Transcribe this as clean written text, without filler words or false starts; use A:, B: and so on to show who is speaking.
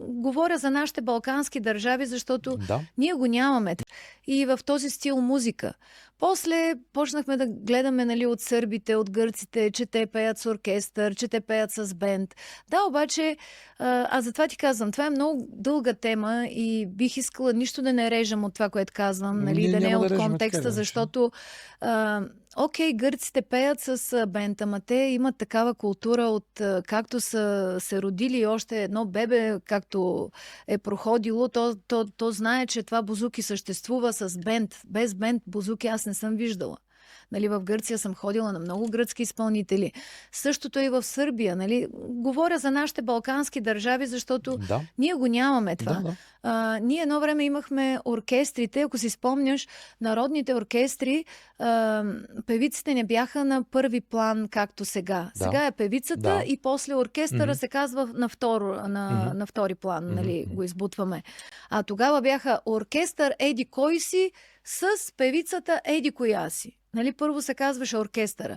A: Говоря за нашите балкански държави, защото
B: Да.
A: ние го нямаме. И в този стил музика. После почнахме да гледаме, нали, от сърбите, от гърците, че те пеят с оркестър, че те пеят с бенд. Да, обаче, аз затова ти казвам, това е много дълга тема и бих искала нищо да не режам от това, което казвам, нали,
B: Ние
A: да не е
B: няма да
A: от
B: режем
A: контекста,
B: така,
A: защото окей, гърците пеят с бенд, ама те имат такава култура от както са се родили още едно бебе, както е проходило, то знае, че това бузуки съществува с бенд. Без бенд бузуки аз не съм виждала. Нали, в Гърция съм ходила на много гръцки изпълнители. Същото и в Сърбия. Нали. Говоря за нашите балкански държави, защото
B: Да.
A: ние го нямаме това. Ние едно време имахме оркестрите, ако си спомняш, народните оркестри, певиците не бяха на първи план, както сега.
B: Да.
A: Сега е певицата
B: Да.
A: и после оркестъра се казва на втори план, нали, го избутваме. А тогава бяха оркестър еди кой си с певицата еди коя си. Нали, първо се казваше оркестъра.